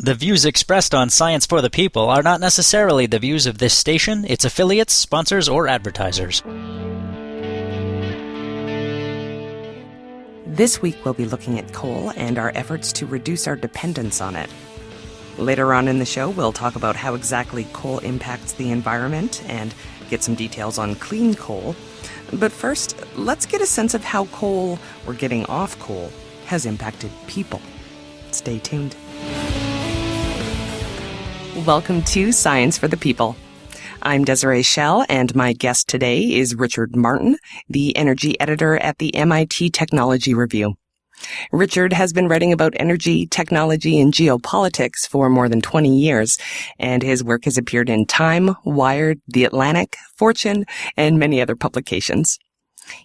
The views expressed on Science for the People are not necessarily the views of this station, its affiliates, sponsors, or advertisers. This week we'll be looking at coal and our efforts to reduce our dependence on it. Later on in the show, we'll talk about how exactly coal impacts the environment and get some details on clean coal. But first, let's get a sense of how coal, or getting off coal, has impacted people. Stay tuned. Welcome to Science for the People. I'm Desiree Schell, and my guest today is Richard Martin, the energy editor at the MIT Technology Review. Richard has been writing about energy, technology, and geopolitics for more than 20 years, and his work has appeared in Time, Wired, The Atlantic, Fortune, and many other publications.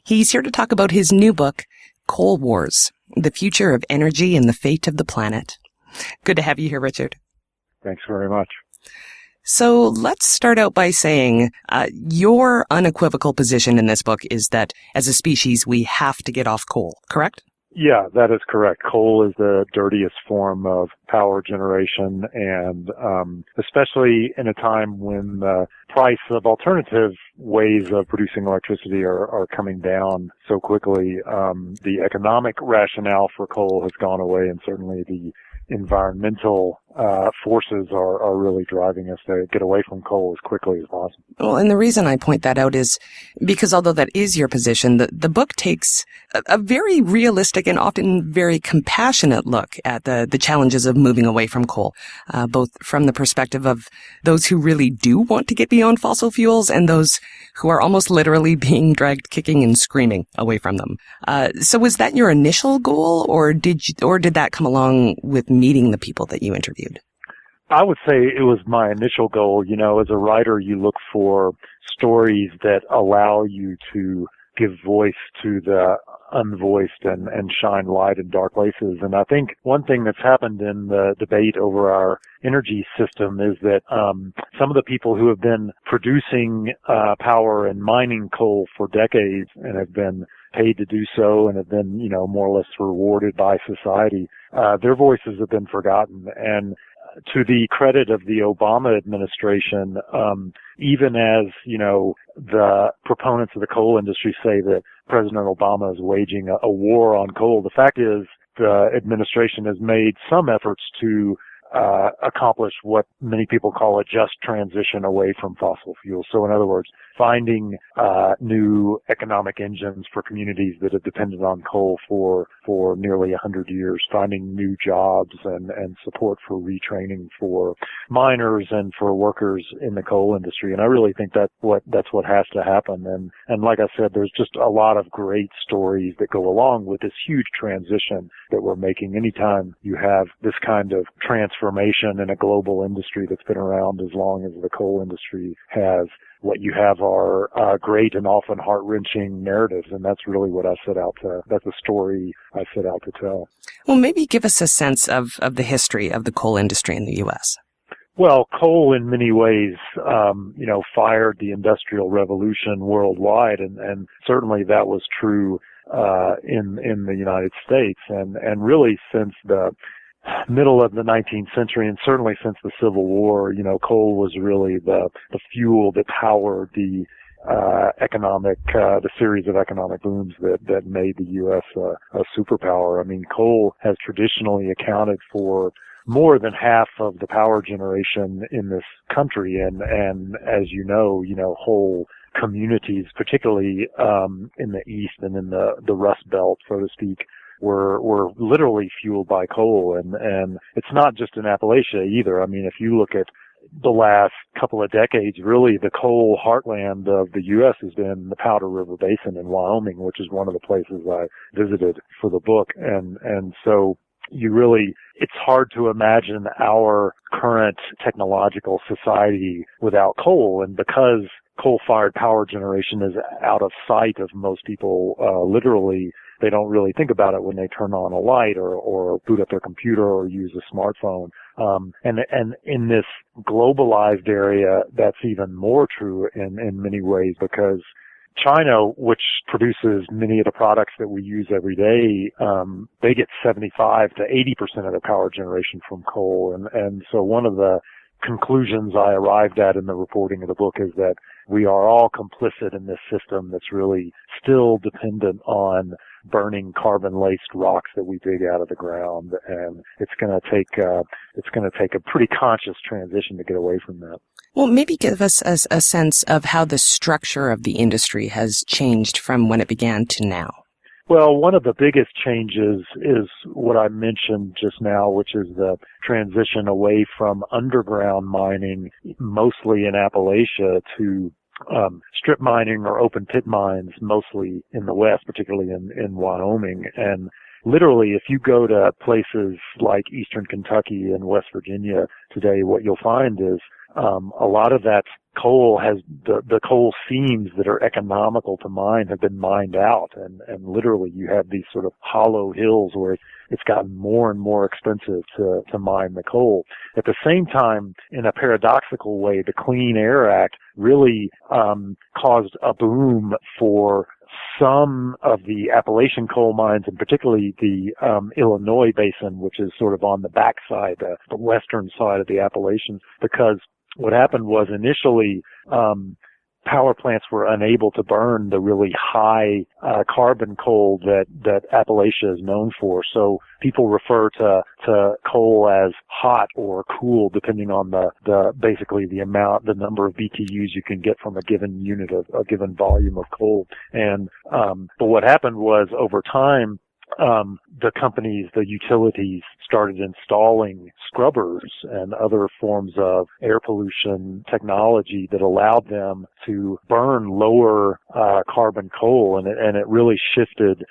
He's here to talk about his new book, Coal Wars: The Future of Energy and the Fate of the Planet. Good to have you here, Richard. Thanks very much. So let's start out by saying your unequivocal position in this book is that as a species, we have to get off coal, correct? Yeah, that is correct. Coal is the dirtiest form of power generation, and especially in a time when the price of alternative ways of producing electricity are coming down so quickly, the economic rationale for coal has gone away, and certainly the environmental forces are really driving us to get away from coal as quickly as possible. Well, and the reason I point that out is because although that is your position, the book takes a very realistic and often very compassionate look at the challenges of moving away from coal, both from the perspective of those who really do want to get beyond fossil fuels and those who are almost literally being dragged kicking and screaming away from them. So was that your initial goal, or did that come along with meeting the people that you interviewed? I would say it was my initial goal. You know, as a writer, you look for stories that allow you to give voice to the unvoiced and shine light in dark places. And I think one thing that's happened in the debate over our energy system is that some of the people who have been producing power and mining coal for decades and have been paid to do so and have been, you know, more or less rewarded by society, their voices have been forgotten. And to the credit of the Obama administration, even as, you know, the proponents of the coal industry say that President Obama is waging a war on coal, the fact is the administration has made some efforts to accomplish what many people call a just transition away from fossil fuels. So in other words, finding new economic engines for communities that have depended on coal for nearly 100 years, finding new jobs and support for retraining for miners and for workers in the coal industry. And I really think that's what has to happen. And like I said, there's just a lot of great stories that go along with this huge transition that we're making. Anytime you have this kind of transformation in a global industry that's been around as long as the coal industry has, what you have are great and often heart-wrenching narratives, and that's really what that's the story I set out to tell. Well, maybe give us a sense of the history of the coal industry in the U.S. Well, coal in many ways, fired the Industrial Revolution worldwide, and certainly that was true in the United States, and really since the middle of the 19th century, and certainly since the Civil War, you know, coal was really the fuel that powered the series of economic booms that made the U.S. a superpower. I mean, coal has traditionally accounted for more than half of the power generation in this country, and as you know, whole communities, particularly in the East and in the Rust Belt, so to speak, were literally fueled by coal, and it's not just in Appalachia either. I mean, if you look at the last couple of decades, really the coal heartland of the U.S. has been the Powder River Basin in Wyoming, which is one of the places I visited for the book, and so it's hard to imagine our current technological society without coal, and because coal-fired power generation is out of sight of most people, literally, they don't really think about it when they turn on a light or boot up their computer or use a smartphone. And in this globalized area, that's even more true in many ways, because China, which produces many of the products that we use every day, they get 75 to 80% of their power generation from coal. And so one of the conclusions I arrived at in the reporting of the book is that we are all complicit in this system that's really still dependent on burning carbon-laced rocks that we dig out of the ground, and it's going to take a pretty conscious transition to get away from that. Well, maybe give us a sense of how the structure of the industry has changed from when it began to now. Well, one of the biggest changes is what I mentioned just now, which is the transition away from underground mining, mostly in Appalachia, to strip mining or open pit mines, mostly in the West, particularly in Wyoming. And literally, if you go to places like Eastern Kentucky and West Virginia today, what you'll find is a lot of that coal has the coal seams that are economical to mine have been mined out, and literally you have these sort of hollow hills where it's gotten more and more expensive to mine the coal. At the same time, in a paradoxical way, the Clean Air Act really caused a boom for some of the Appalachian coal mines, and particularly the Illinois basin, which is sort of on the backside, the western side of the Appalachians, because what happened was initially power plants were unable to burn the really high carbon coal that Appalachia is known for. So people refer to coal as hot or cool, depending on basically the number of BTUs you can get from a given unit of a given volume of coal. And but what happened was, over time, the companies, the utilities, started installing scrubbers and other forms of air pollution technology that allowed them to burn lower carbon coal, and it really shifted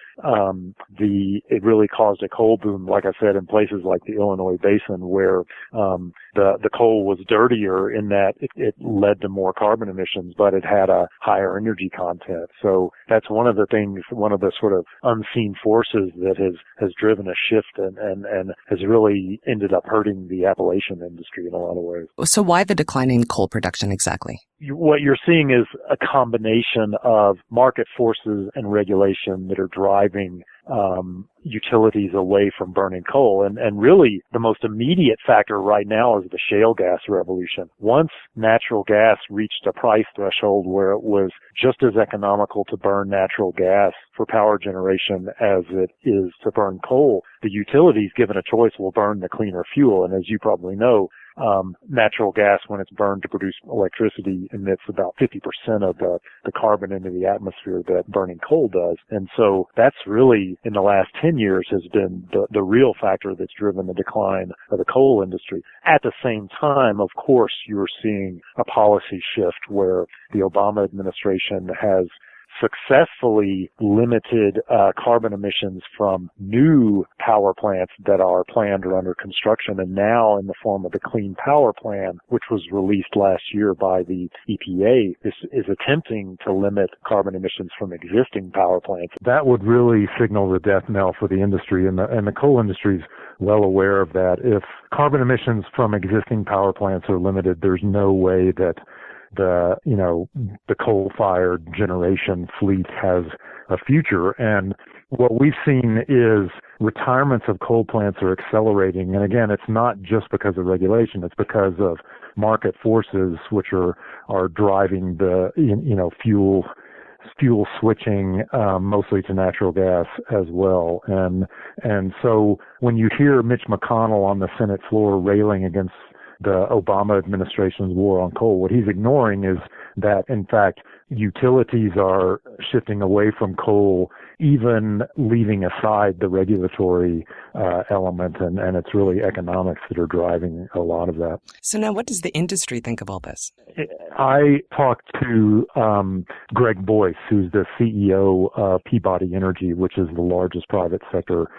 it really caused a coal boom, like I said, in places like the Illinois basin, where the coal was dirtier in that it led to more carbon emissions, but it had a higher energy content. So that's one of the sort of unseen forces that has driven a shift and has really ended up hurting the Appalachian industry in a lot of ways. So why the decline in coal production exactly? What you're seeing is a combination of market forces and regulation that are driving utilities away from burning coal. And really, the most immediate factor right now is the shale gas revolution. Once natural gas reached a price threshold where it was just as economical to burn natural gas for power generation as it is to burn coal, the utilities, given a choice, will burn the cleaner fuel. And as you probably know, natural gas, when it's burned to produce electricity, emits about 50% of the carbon into the atmosphere that burning coal does. And so that's really, in the last 10 years, has been the real factor that's driven the decline of the coal industry. At the same time, of course, you're seeing a policy shift where the Obama administration has successfully limited carbon emissions from new power plants that are planned or under construction, and now in the form of the Clean Power Plan, which was released last year by the EPA, is attempting to limit carbon emissions from existing power plants. That would really signal the death knell for the industry, and the coal industry is well aware of that. If carbon emissions from existing power plants are limited, there's no way that the coal-fired generation fleet has a future. And what we've seen is retirements of coal plants are accelerating. And again, it's not just because of regulation, it's because of market forces which are driving the fuel switching mostly to natural gas as well. And so when you hear Mitch McConnell on the Senate floor railing against the Obama administration's war on coal, what he's ignoring is that, in fact, utilities are shifting away from coal, even leaving aside the regulatory element, and it's really economics that are driving a lot of that. So now what does the industry think of all this? I talked to Greg Boyce, who's the CEO of Peabody Energy, which is the largest private sector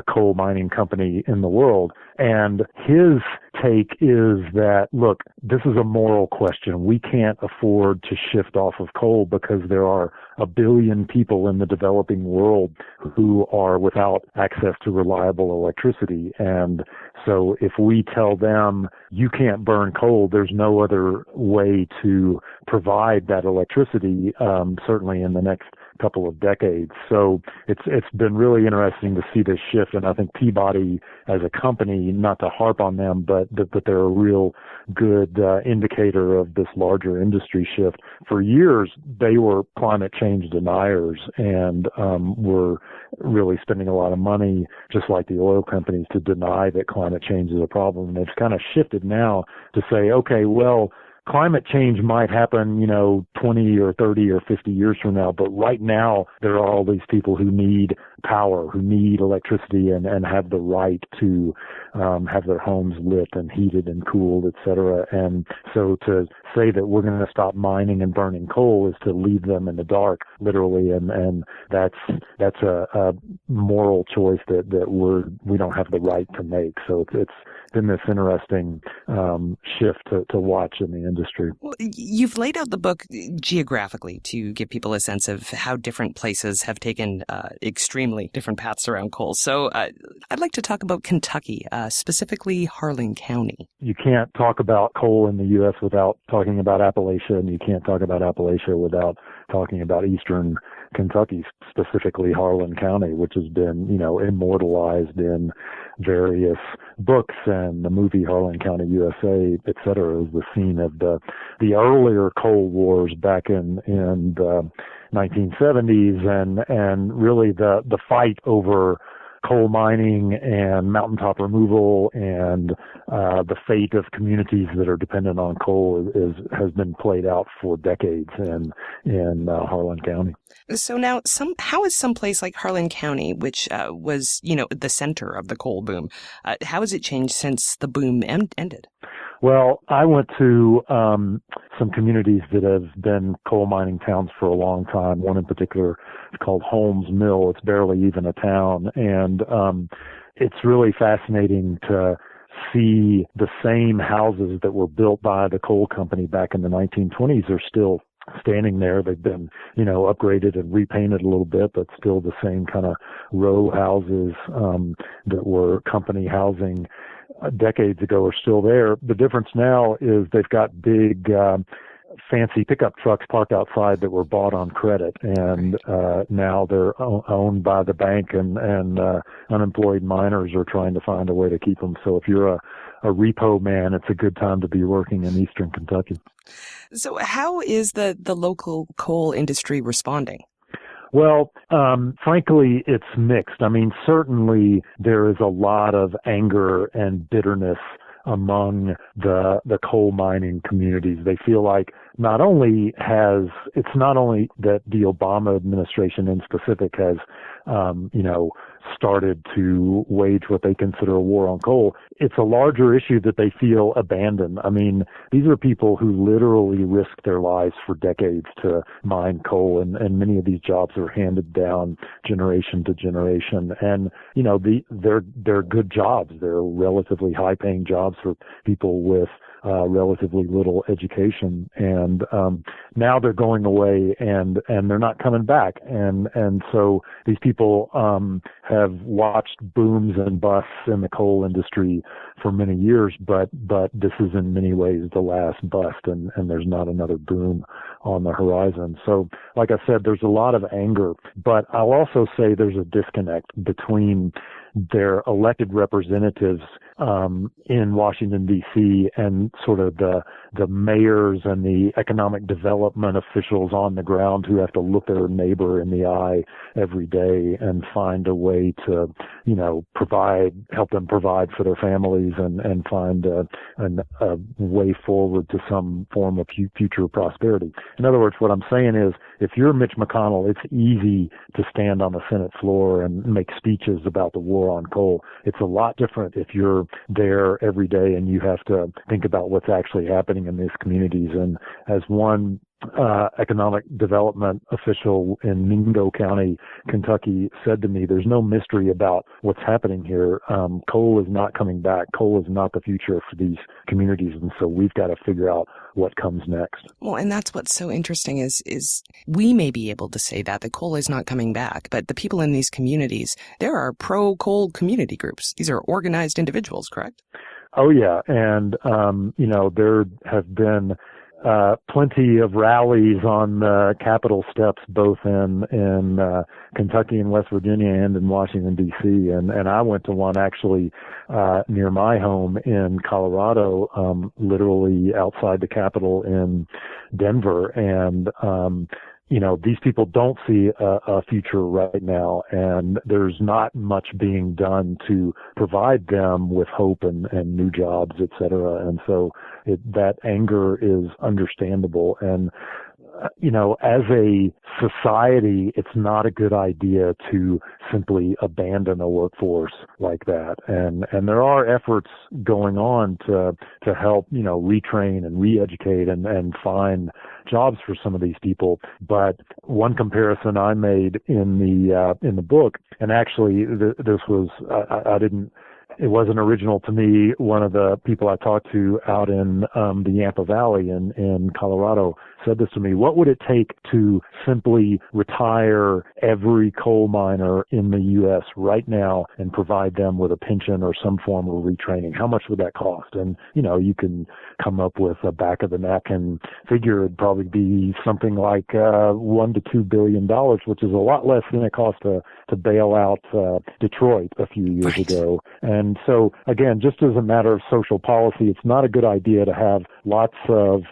coal mining company in the world. And his take is that, look, this is a moral question. We can't afford to shift off of coal because there are a billion people in the developing world who are without access to reliable electricity. And so if we tell them you can't burn coal, there's no other way to provide that electricity, certainly in the next couple of decades. So it's been really interesting to see this shift, and I think Peabody as a company, not to harp on them, but they're a real good indicator of this larger industry shift. For years, they were climate change deniers and were really spending a lot of money, just like the oil companies, to deny that climate change is a problem. And they've kind of shifted now to say, okay, well, climate change might happen, 20 or 30 or 50 years from now, but right now there are all these people who need power, who need electricity and have the right to have their homes lit and heated and cooled, et cetera. And so to say that we're going to stop mining and burning coal is to leave them in the dark, literally, and that's a moral choice that we don't have the right to make. So it's been this interesting shift to watch in the industry. Well, you've laid out the book geographically to give people a sense of how different places have taken extremely different paths around coal. So I'd like to talk about Kentucky, specifically Harlan County. You can't talk about coal in the U.S. without talking about Appalachia, and you can't talk about Appalachia without talking about eastern Kentucky, specifically Harlan County, which has been, immortalized in various books, and the movie Harlan County, USA, et cetera, is the scene of the earlier coal wars back in the 1970s, and really the fight over coal mining and mountaintop removal and the fate of communities that are dependent on coal has been played out for decades in Harlan County. So now, how is some place like Harlan County, which was the center of the coal boom, how has it changed since the boom ended? Well, I went to some communities that have been coal mining towns for a long time. One in particular is called Holmes Mill. It's barely even a town. And it's really fascinating to see the same houses that were built by the coal company back in the 1920s are still standing there. They've been, upgraded and repainted a little bit, but still the same kind of row houses that were company housing decades ago are still there. The difference now is they've got big, fancy pickup trucks parked outside that were bought on credit, and now they're owned by the bank, and unemployed miners are trying to find a way to keep them. So if you're a repo man, it's a good time to be working in eastern Kentucky. So how is the local coal industry responding? Well, frankly, it's mixed. I mean, certainly there is a lot of anger and bitterness among the coal mining communities. They feel like it's not only that the Obama administration in specific has, started to wage what they consider a war on coal. It's a larger issue that they feel abandoned. I mean, these are people who literally risked their lives for decades to mine coal, and many of these jobs are handed down generation to generation. And, they're good jobs. They're relatively high-paying jobs for people with relatively little education, and now they're going away, and they're not coming back, and so these people have watched booms and busts in the coal industry for many years, but this is in many ways the last bust, and there's not another boom on the horizon. So, like I said, there's a lot of anger, but I'll also say there's a disconnect between their elected representatives in Washington, D.C., and sort of the mayors and the economic development officials on the ground who have to look their neighbor in the eye every day and find a way to, help them provide for their families and find a way forward to some form of future prosperity. In other words, what I'm saying is, if you're Mitch McConnell, it's easy to stand on the Senate floor and make speeches about the war on coal. It's a lot different if you're there every day and you have to think about what's actually happening in these communities. And as one economic development official in Mingo County, Kentucky, said to me, there's no mystery about what's happening here. Coal is not coming back. Coal is not the future for these communities. And so we've got to figure out what comes next. Well, and that's what's so interesting is we may be able to say that coal is not coming back, but the people in these communities, there are pro-coal community groups. These are organized individuals, correct? Oh, yeah. And, there have been plenty of rallies on the Capitol steps, both in Kentucky and West Virginia and in Washington, D.C. And I went to one actually near my home in Colorado, literally outside the Capitol in Denver. And these people don't see a future right now, and there's not much being done to provide them with hope and new jobs, et cetera. And so that anger is understandable. And as a society, it's not a good idea to simply abandon a workforce like that. And there are efforts going on to help, retrain and re-educate and find jobs for some of these people. But one comparison I made in the book, and actually this was, it wasn't original to me. One of the people I talked to out in the Yampa Valley in Colorado said this to me: what would it take to simply retire every coal miner in the U.S. right now and provide them with a pension or some form of retraining? How much would that cost? And, you can come up with a back of the napkin figure. It'd probably be something like $1 to $2 billion, which is a lot less than it cost to bail out Detroit a few years ago. And so, again, just as a matter of social policy, it's not a good idea to have lots of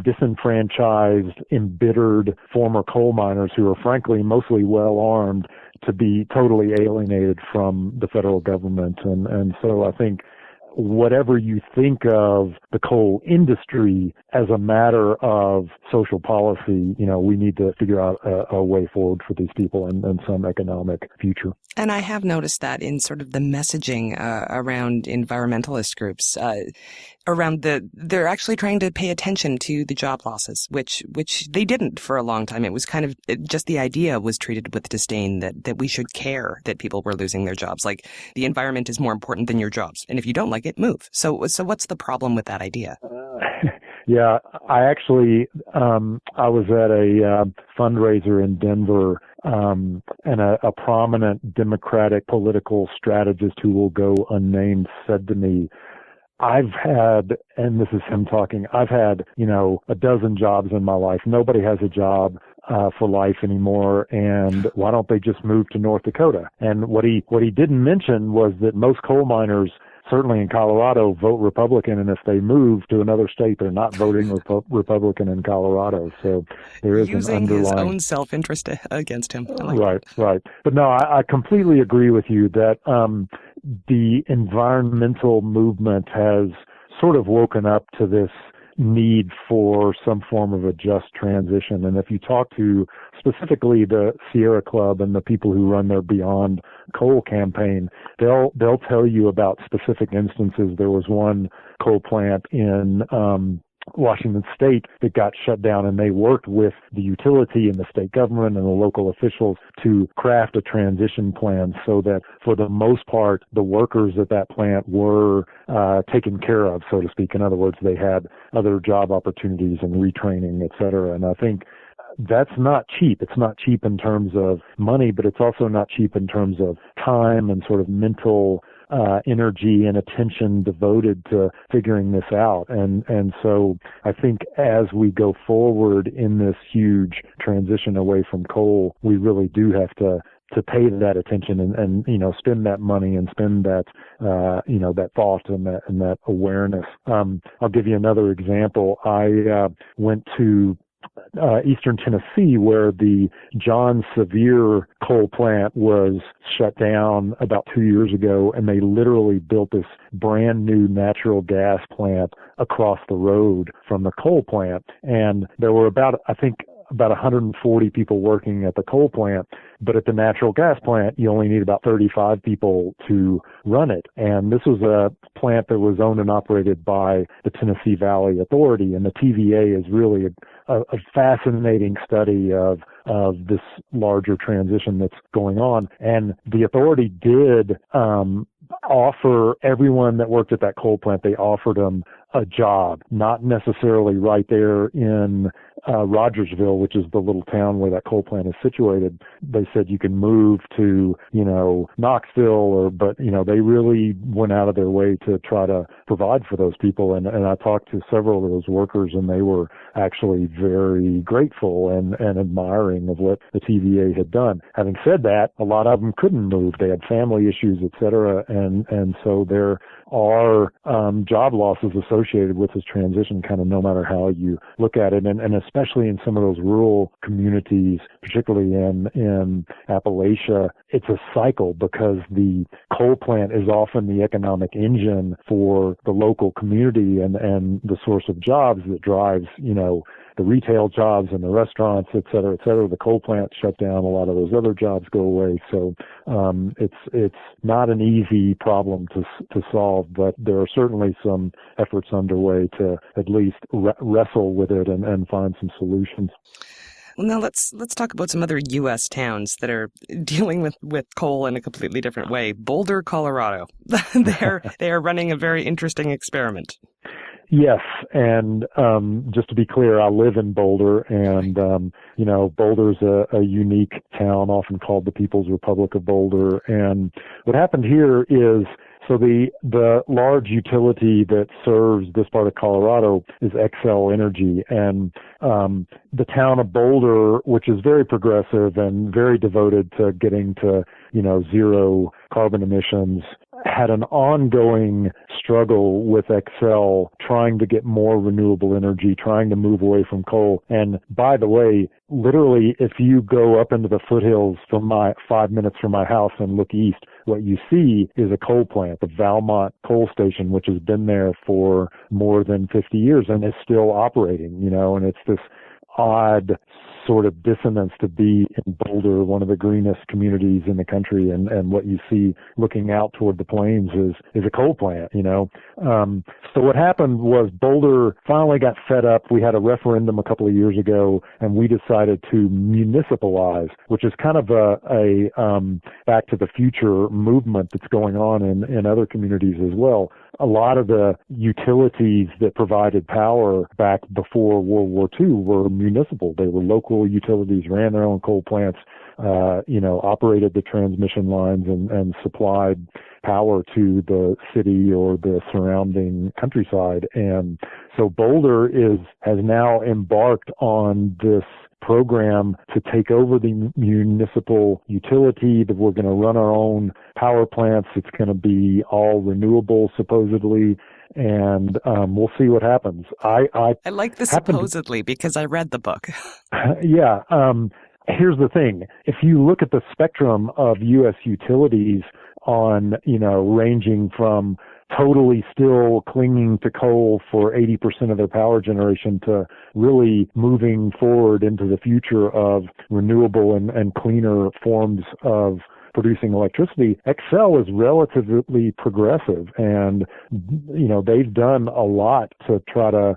disenfranchised, embittered former coal miners who are frankly mostly well-armed to be totally alienated from the federal government. And so I think whatever you think of the coal industry as a matter of social policy, we need to figure out a way forward for these people and some economic future. And I have noticed that in sort of the messaging around environmentalist groups, they're actually trying to pay attention to the job losses, which they didn't for a long time. It was kind of just the idea was treated with disdain that we should care that people were losing their jobs. Like the environment is more important than your jobs. And if you don't like it, move. So what's the problem with that idea? Yeah, I actually, I was at a fundraiser in Denver, and a prominent Democratic political strategist who will go unnamed said to me, I've had, and this is him talking, I've had, a dozen jobs in my life. Nobody has a job for life anymore, and why don't they just move to North Dakota? And what he didn't mention was that most coal miners, certainly in Colorado, vote Republican, and if they move to another state, they're not voting Republican in Colorado. So there is using an underlying... his own self-interest against him. Right. But no, I completely agree with you that the environmental movement has sort of woken up to this need for some form of a just transition. And if you talk to specifically the Sierra Club and the people who run their Beyond Coal campaign, they'll tell you about specific instances. There was one coal plant in Washington State that got shut down, and they worked with the utility and the state government and the local officials to craft a transition plan so that for the most part, the workers at that plant were taken care of, so to speak. In other words, they had other job opportunities and retraining, et cetera. And I think that's not cheap. It's not cheap in terms of money, but it's also not cheap in terms of time and sort of mental energy and attention devoted to figuring this out. And so I think as we go forward in this huge transition away from coal, we really do have to pay that attention and spend that money and spend that that thought and that awareness. I'll give you another example. I went to Eastern Tennessee, where the John Sevier coal plant was shut down about 2 years ago, and they literally built this brand new natural gas plant across the road from the coal plant. And there were about about 140 people working at the coal plant, but at the natural gas plant, you only need about 35 people to run it. And this was a plant that was owned and operated by the Tennessee Valley Authority, and the TVA is really a fascinating study of this larger transition that's going on. And the authority did offer everyone that worked at that coal plant, they offered them a job, not necessarily right there in Rogersville, which is the little town where that coal plant is situated. They said you can move to, Knoxville, but they really went out of their way to try to provide for those people. And I talked to several of those workers, and they were actually very grateful and admiring of what the TVA had done. Having said that, a lot of them couldn't move. They had family issues, et cetera. And so there are job losses associated with this transition, kind of no matter how you look at it. And especially in some of those rural communities, particularly in Appalachia, it's a cycle because the coal plant is often the economic engine for the local community and the source of jobs that drives, the retail jobs and the restaurants, et cetera, et cetera. The coal plant shut down, a lot of those other jobs go away. So it's not an easy problem to solve, but there are certainly some efforts underway to at least wrestle with it and find some solutions. Well, now let's talk about some other U.S. towns that are dealing with coal in a completely different way. Boulder, Colorado. They are running a very interesting experiment. Yes, and just to be clear, I live in Boulder, and Boulder's a unique town, often called the People's Republic of Boulder. And what happened here is, so the large utility that serves this part of Colorado is Xcel Energy, and the town of Boulder, which is very progressive and very devoted to getting to zero carbon emissions, had an ongoing struggle with Xcel trying to get more renewable energy, trying to move away from coal. And by the way, literally, if you go up into the foothills from 5 minutes from my house and look east, what you see is a coal plant, the Valmont coal station, which has been there for more than 50 years and is still operating, and it's this odd sort of dissonance to be in Boulder, one of the greenest communities in the country, and what you see looking out toward the plains is a coal plant, So what happened was Boulder finally got fed up. We had a referendum a couple of years ago, and we decided to municipalize, which is kind of a back to the future movement that's going on in other communities as well. A lot of the utilities that provided power back before World War II were municipal. They were local utilities, ran their own coal plants, operated the transmission lines and supplied power to the city or the surrounding countryside. And so Boulder has now embarked on this program to take over the municipal utility, that we're going to run our own power plants. It's going to be all renewable, supposedly, and we'll see what happens. I like the supposedly because I read the book. Yeah. Here's the thing. If you look at the spectrum of U.S. utilities on, ranging from totally still clinging to coal for 80% of their power generation to really moving forward into the future of renewable and cleaner forms of producing electricity, Xcel is relatively progressive, and they've done a lot to try to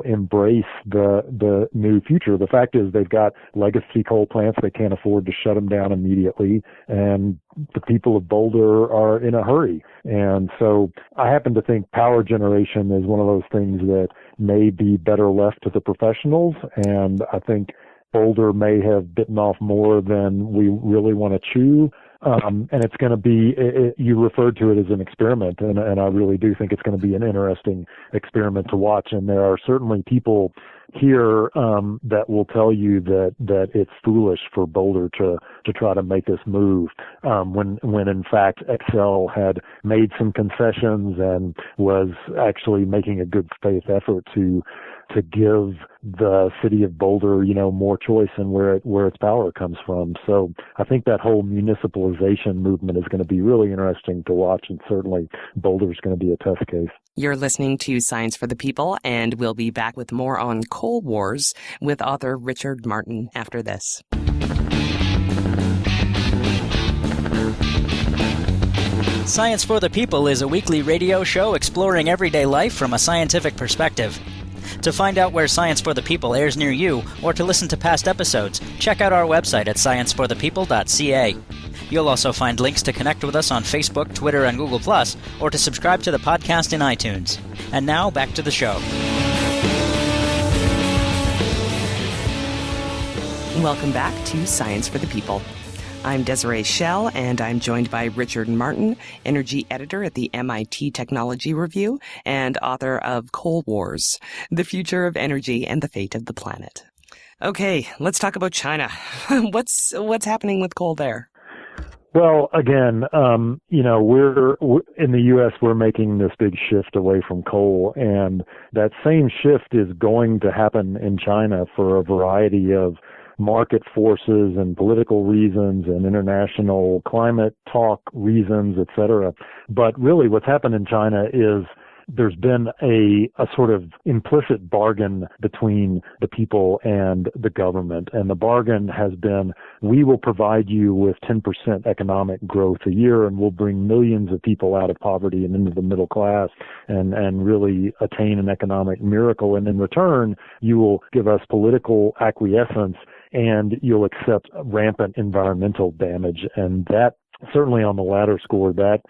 embrace the new future. The fact is they've got legacy coal plants. They can't afford to shut them down immediately, and the people of Boulder are in a hurry. And so I happen to think power generation is one of those things that may be better left to the professionals, and I think Boulder may have bitten off more than we really want to chew. And it's going to be, you referred to it as an experiment, and I really do think it's going to be an interesting experiment to watch. And there are certainly people here that will tell you that it's foolish for Boulder to try to make this move, when in fact Xcel had made some concessions and was actually making a good faith effort to give the city of Boulder, more choice in where its power comes from. So I think that whole municipalization movement is going to be really interesting to watch, and certainly Boulder is going to be a tough case. You're listening to Science for the People, and we'll be back with more on coal Coal Wars with author Richard Martin after this. Science for the People is a weekly radio show exploring everyday life from a scientific perspective. To find out where Science for the People airs near you, or to listen to past episodes, check out our website at scienceforthepeople.ca. You'll also find links to connect with us on Facebook, Twitter, and Google+, or to subscribe to the podcast in iTunes. And now, back to the show. Welcome back to Science for the People. I'm Desiree Schell, and I'm joined by Richard Martin, energy editor at the MIT Technology Review and author of Coal Wars, The Future of Energy and the Fate of the Planet. Okay, let's talk about China. What's happening with coal there? Well, again, we're in the U.S., we're making this big shift away from coal, and that same shift is going to happen in China for a variety of market forces and political reasons and international climate talk reasons, et cetera. But really what's happened in China is there's been a sort of implicit bargain between the people and the government. And the bargain has been, we will provide you with 10% economic growth a year, and we'll bring millions of people out of poverty and into the middle class and really attain an economic miracle. And in return, you will give us political acquiescence and you'll accept rampant environmental damage. And that, certainly on the latter score, that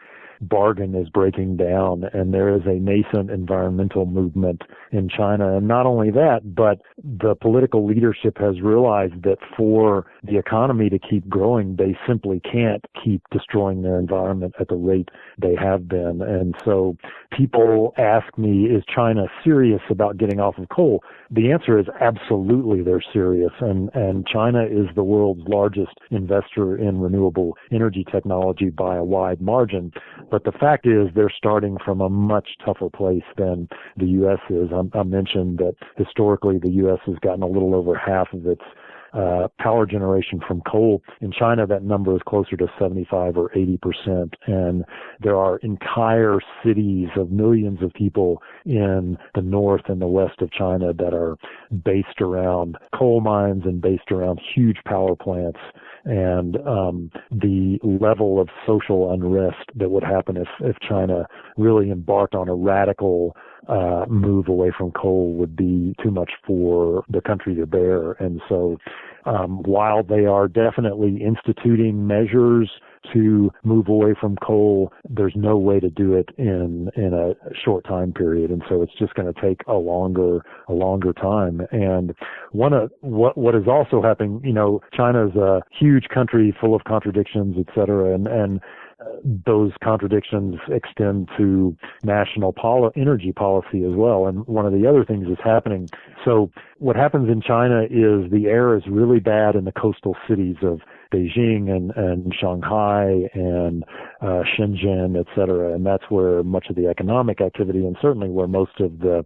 bargain is breaking down, and there is a nascent environmental movement in China. And not only that, but the political leadership has realized that for the economy to keep growing, they simply can't keep destroying their environment at the rate they have been. And so people ask me, is China serious about getting off of coal? The answer is absolutely they're serious. And China is the world's largest investor in renewable energy technology by a wide margin. But the fact is they're starting from a much tougher place than the U.S. is. I mentioned that historically the U.S. has gotten a little over half of its power generation from coal. In China, that number is closer to 75 or 80%. And there are entire cities of millions of people in the north and the west of China that are based around coal mines and based around huge power plants. And the level of social unrest that would happen if China really embarked on a radical move away from coal would be too much for the country to bear. And so while they are definitely instituting measures to move away from coal, there's no way to do it in a short time period. And so it's just going to take a longer time. And what is also happening, China is a huge country full of contradictions, et cetera. And those contradictions extend to national energy policy as well. And one of the other things that's happening, so what happens in China is the air is really bad in the coastal cities of Beijing and Shanghai and Shenzhen, et cetera. And that's where much of the economic activity and certainly where most of the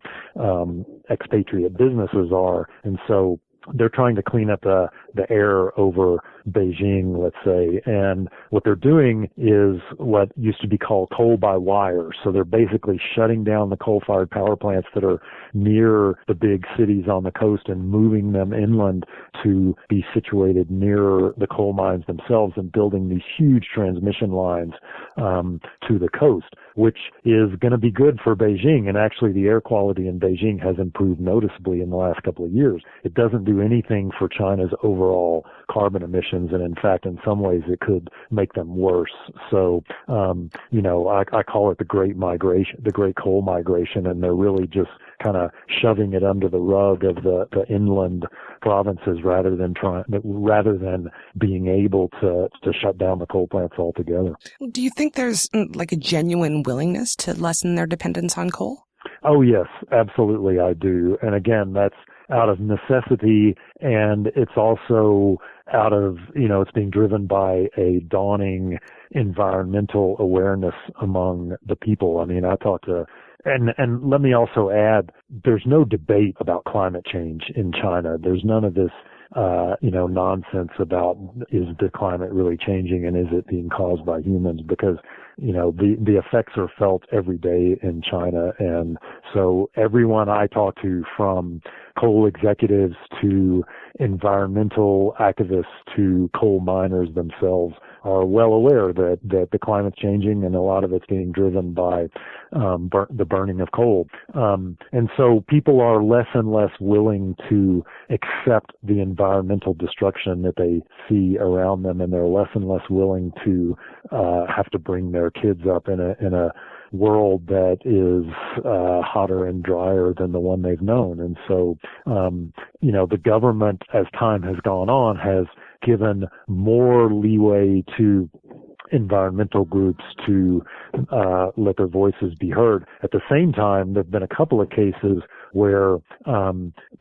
expatriate businesses are. And so they're trying to clean up the air over Beijing, let's say. And what they're doing is what used to be called coal by wire. So they're basically shutting down the coal-fired power plants that are near the big cities on the coast and moving them inland to be situated near the coal mines themselves and building these huge transmission lines to the coast, which is going to be good for Beijing. And actually the air quality in Beijing has improved noticeably in the last couple of years. It doesn't do anything for China's overall carbon emissions, and in fact, in some ways, it could make them worse. So, I call it the Great Migration, the Great Coal Migration, and they're really just kind of shoving it under the rug of the inland provinces rather than being able to shut down the coal plants altogether. Do you think there's like a genuine willingness to lessen their dependence on coal? Oh, yes, absolutely, I do. And again, that's out of necessity, and it's also out of, it's being driven by a dawning environmental awareness among the people. I mean, I talk to, and let me also add, there's no debate about climate change in China. There's none of this nonsense about is the climate really changing and is it being caused by humans? Because, the effects are felt every day in China. And so everyone I talk to, from coal executives to environmental activists to coal miners themselves, are well aware that the climate's changing, and a lot of it's being driven by the burning of coal. And so people are less and less willing to accept the environmental destruction that they see around them, and they're less and less willing to have to bring their kids up in a world that is hotter and drier than the one they've known. And so, the government, as time has gone on, has given more leeway to environmental groups to let their voices be heard. At the same time, there have been a couple of cases where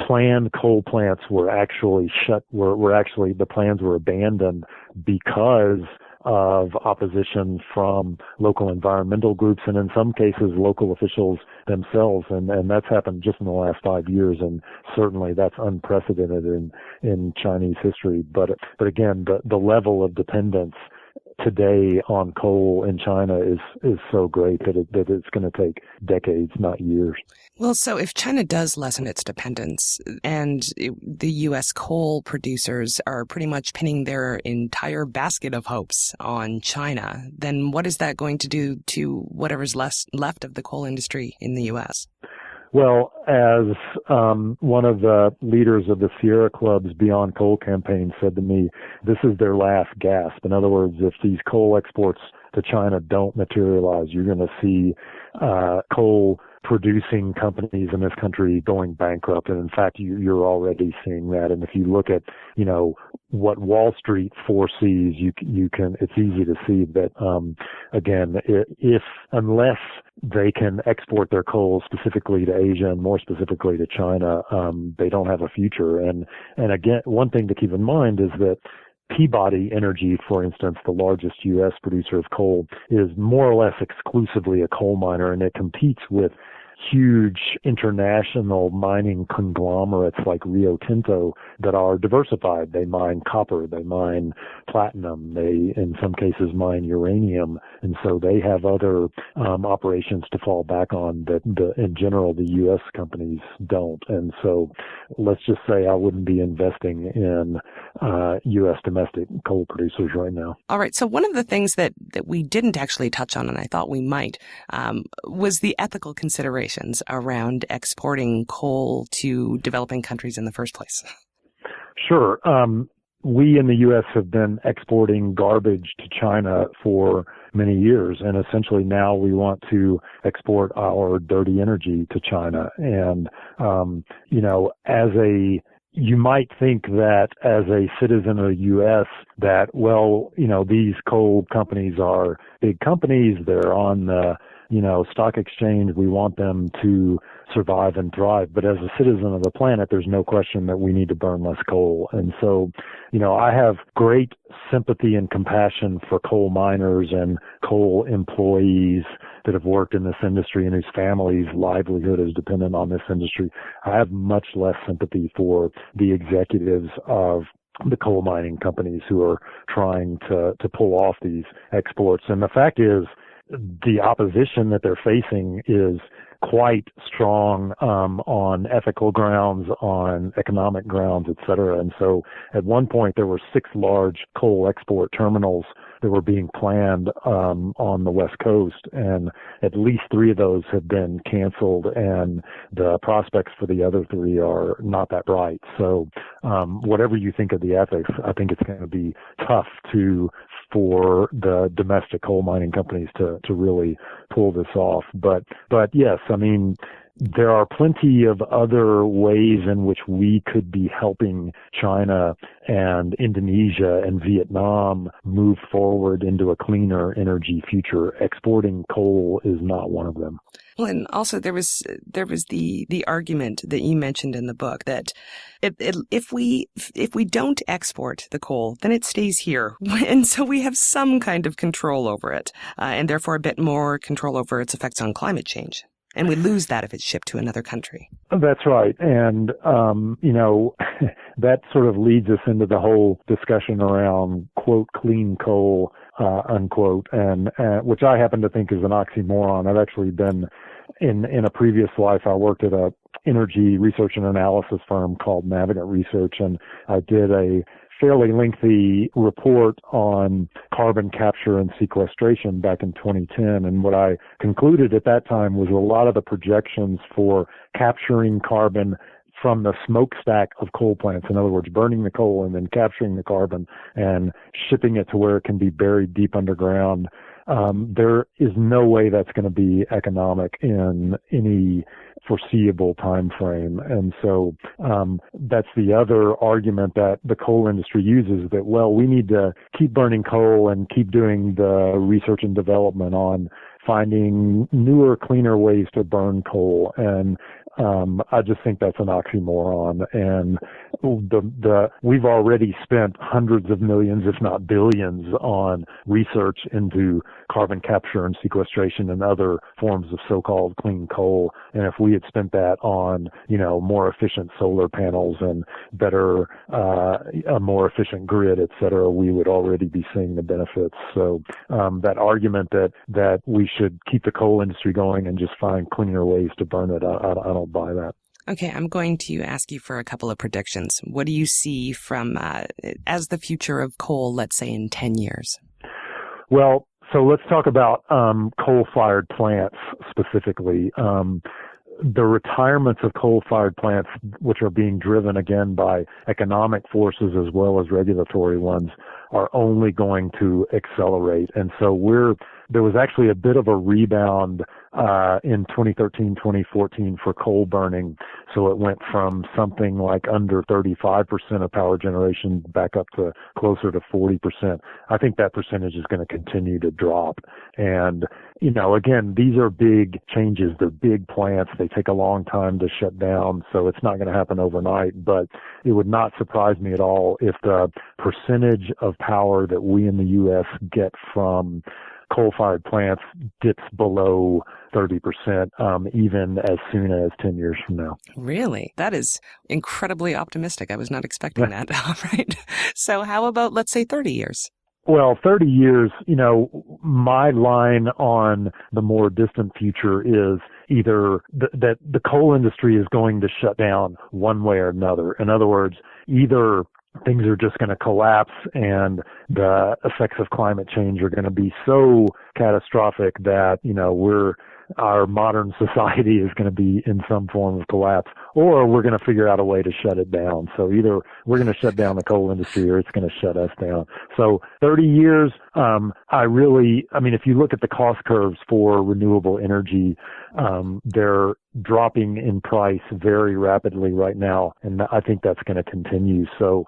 planned coal plants were actually the plans were abandoned because of opposition from local environmental groups, and in some cases local officials themselves, and that's happened just in the last 5 years, and certainly that's unprecedented in Chinese history. But again, the level of dependence today on coal in China is so great that it's going to take decades, not years. Well, so if China does lessen its dependence and the U.S. coal producers are pretty much pinning their entire basket of hopes on China, then what is that going to do to whatever's left of the coal industry in the U.S.? Well, as one of the leaders of the Sierra Club's Beyond Coal campaign said to me, this is their last gasp. In other words, if these coal exports to China don't materialize, you're going to see coal producing companies in this country going bankrupt. And in fact, you're already seeing that. And if you look at, what Wall Street foresees, it's easy to see that, again, unless they can export their coal specifically to Asia and more specifically to China, they don't have a future. And again, one thing to keep in mind is that Peabody Energy, for instance, the largest U.S. producer of coal, is more or less exclusively a coal miner, and it competes with huge international mining conglomerates like Rio Tinto that are diversified. They mine copper, they mine platinum, they in some cases mine uranium, and so they have other operations to fall back on that in general the U.S. companies don't. And so let's just say I wouldn't be investing in U.S. domestic coal producers right now. All right. So one of the things that we didn't actually touch on, and I thought we might, was the ethical considerations around exporting coal to developing countries in the first place. Sure. We in the U.S. have been exporting garbage to China for many years, and essentially now we want to export our dirty energy to China. And, you might think that as a citizen of the U.S. that, these coal companies are big companies. They're on the, stock exchange. We want them to survive and thrive. But as a citizen of the planet, there's no question that we need to burn less coal. And so, I have great sympathy and compassion for coal miners and coal employees that have worked in this industry and whose families' livelihood is dependent on this industry. I have much less sympathy for the executives of the coal mining companies who are trying to pull off these exports. And the fact is, the opposition that they're facing is quite strong on ethical grounds, on economic grounds, et cetera. And so at one point there were 6 large coal export terminals that were being planned on the West Coast, and at least 3 of those have been canceled, and the prospects for the other 3 are not that bright. So whatever you think of the ethics, I think it's going to be tough for the domestic coal mining companies to really pull this off. But yes, there are plenty of other ways in which we could be helping China and Indonesia and Vietnam move forward into a cleaner energy future. Exporting coal is not one of them. Well, and also there was the argument that you mentioned in the book that if we don't export the coal, then it stays here, and so we have some kind of control over it, and therefore a bit more control over its effects on climate change. And we lose that if it's shipped to another country. That's right. And, that sort of leads us into the whole discussion around, quote, clean coal, unquote, and which I happen to think is an oxymoron. I've actually been in a previous life, I worked at a energy research and analysis firm called Navigant Research, and I did a fairly lengthy report on carbon capture and sequestration back in 2010. And what I concluded at that time was a lot of the projections for capturing carbon from the smokestack of coal plants, in other words, burning the coal and then capturing the carbon and shipping it to where it can be buried deep underground. There is no way that's going to be economic in any foreseeable time frame. And so that's the other argument that the coal industry uses, that, well, we need to keep burning coal and keep doing the research and development on finding newer, cleaner ways to burn coal. And I just think that's an oxymoron. And we've already spent hundreds of millions, if not billions, on research into carbon capture and sequestration and other forms of so-called clean coal. And if we had spent that on, more efficient solar panels and better, a more efficient grid, et cetera, we would already be seeing the benefits. So that argument that we should keep the coal industry going and just find cleaner ways to burn it, I don't buy that. Okay, I'm going to ask you for a couple of predictions. What do you see from as the future of coal, let's say, in 10 years? Well, so let's talk about coal-fired plants specifically. The retirements of coal-fired plants, which are being driven again by economic forces as well as regulatory ones, are only going to accelerate. And so there was actually a bit of a rebound in 2013, 2014 for coal burning. So it went from something like under 35% of power generation back up to closer to 40%. I think that percentage is going to continue to drop. And, again, these are big changes. They're big plants. They take a long time to shut down. So it's not going to happen overnight. But it would not surprise me at all if the percentage of power that we in the U.S. get from coal-fired plants dips below 30%, even as soon as 10 years from now. Really? That is incredibly optimistic. I was not expecting that. All right. So how about, let's say, 30 years? Well, 30 years, my line on the more distant future is either that the coal industry is going to shut down one way or another. In other words, either things are just going to collapse and the effects of climate change are going to be so catastrophic that, our modern society is going to be in some form of collapse, or we're going to figure out a way to shut it down. So either we're going to shut down the coal industry or it's going to shut us down. So 30 years, if you look at the cost curves for renewable energy, they're dropping in price very rapidly right now. And I think that's going to continue. So,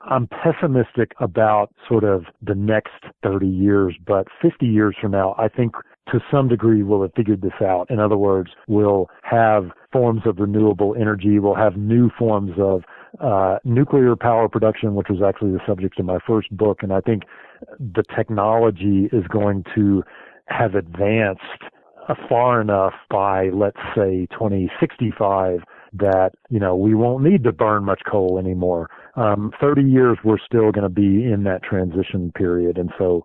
I'm pessimistic about sort of the next 30 years, but 50 years from now, I think to some degree we'll have figured this out. In other words, we'll have forms of renewable energy. We'll have new forms of nuclear power production, which was actually the subject of my first book. And I think the technology is going to have advanced far enough by, let's say, 2065 that, we won't need to burn much coal anymore. 30 years, we're still going to be in that transition period. And so,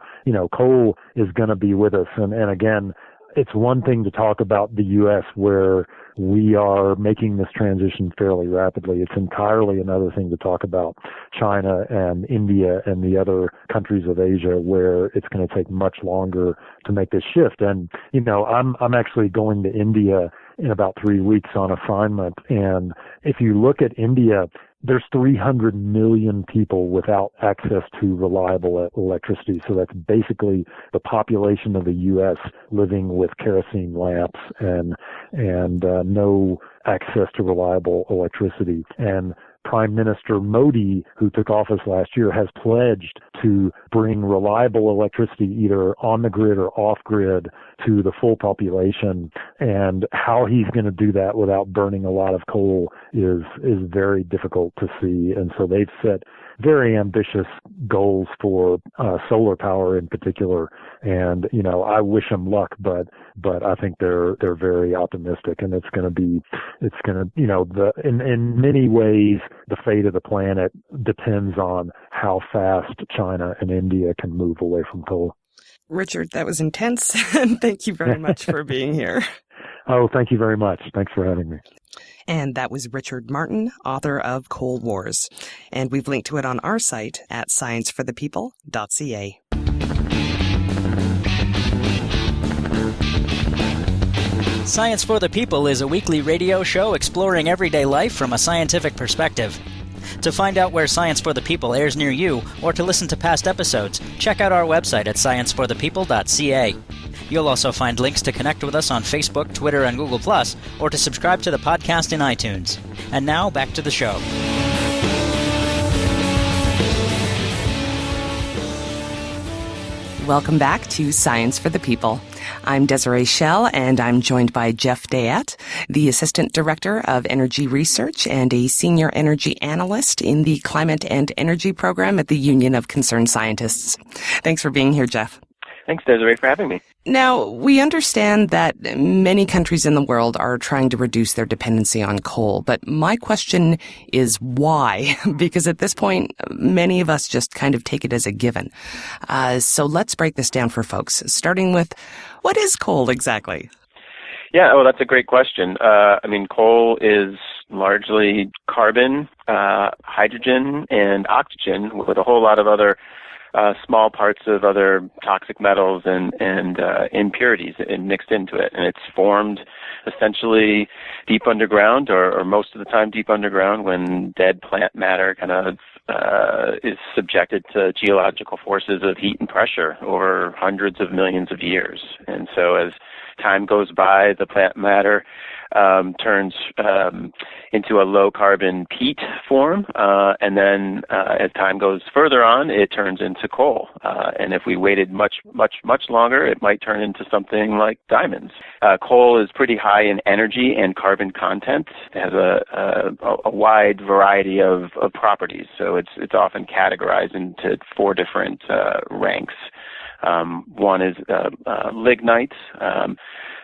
coal is going to be with us. And again, it's one thing to talk about the U.S. where we are making this transition fairly rapidly. It's entirely another thing to talk about China and India and the other countries of Asia where it's going to take much longer to make this shift. And, I'm actually going to India in about 3 weeks on assignment. And if you look at India, there's 300 million people without access to reliable electricity. So that's basically the population of the U.S. living with kerosene lamps and no access to reliable electricity. And Prime Minister Modi, who took office last year, has pledged to bring reliable electricity either on the grid or off grid to the full population. And how he's going to do that without burning a lot of coal is very difficult to see. And so they've set very ambitious goals for solar power in particular. And, I wish them luck, but I think they're very optimistic, and in many ways, the fate of the planet depends on how fast China and India can move away from coal. Richard, that was intense. Thank you very much for being here. Oh, thank you very much. Thanks for having me. And that was Richard Martin, author of Coal Wars. And we've linked to it on our site at scienceforthepeople.ca. Science for the People is a weekly radio show exploring everyday life from a scientific perspective. To find out where Science for the People airs near you, or to listen to past episodes, check out our website at scienceforthepeople.ca. You'll also find links to connect with us on Facebook, Twitter, and Google+, or to subscribe to the podcast in iTunes. And now, back to the show. Welcome back to Science for the People. I'm Desiree Schell, and I'm joined by Jeff Deyette, the Assistant Director of Energy Research and a Senior Energy Analyst in the Climate and Energy Program at the Union of Concerned Scientists. Thanks for being here, Jeff. Thanks, Desiree, for having me. Now, we understand that many countries in the world are trying to reduce their dependency on coal, but my question is why? Because at this point, many of us just kind of take it as a given. So let's break this down for folks, starting with, what is coal exactly? Yeah, that's a great question. Coal is largely carbon, hydrogen, and oxygen with a whole lot of other small parts of other toxic metals and impurities mixed into it. And it's formed essentially deep underground, or most of the time deep underground, when dead plant matter kind of is subjected to geological forces of heat and pressure over hundreds of millions of years. And so as time goes by, the plant matter turns into a low-carbon peat form, and then as time goes further on, it turns into coal. And if we waited much longer, it might turn into something like diamonds. Coal is pretty high in energy and carbon content. It has a wide variety of properties, so it's often categorized into four different ranks. One is lignite.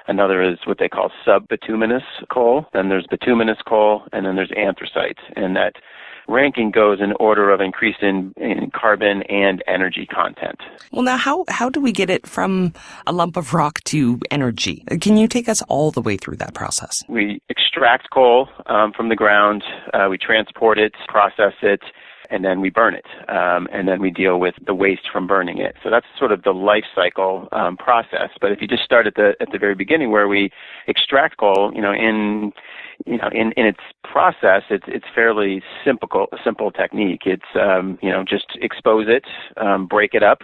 Another is what they call subbituminous coal. Then there's bituminous coal, and then there's anthracite. And that ranking goes in order of increase in carbon and energy content. Well, now, how do we get it from a lump of rock to energy? Can you take us all the way through that process? We extract coal from the ground. We transport it, process it, and then we burn it, and then we deal with the waste from burning it. So that's sort of the life cycle process. But if you just start at the very beginning, where we extract coal, in its process, it's fairly simple technique. It's just expose it, break it up,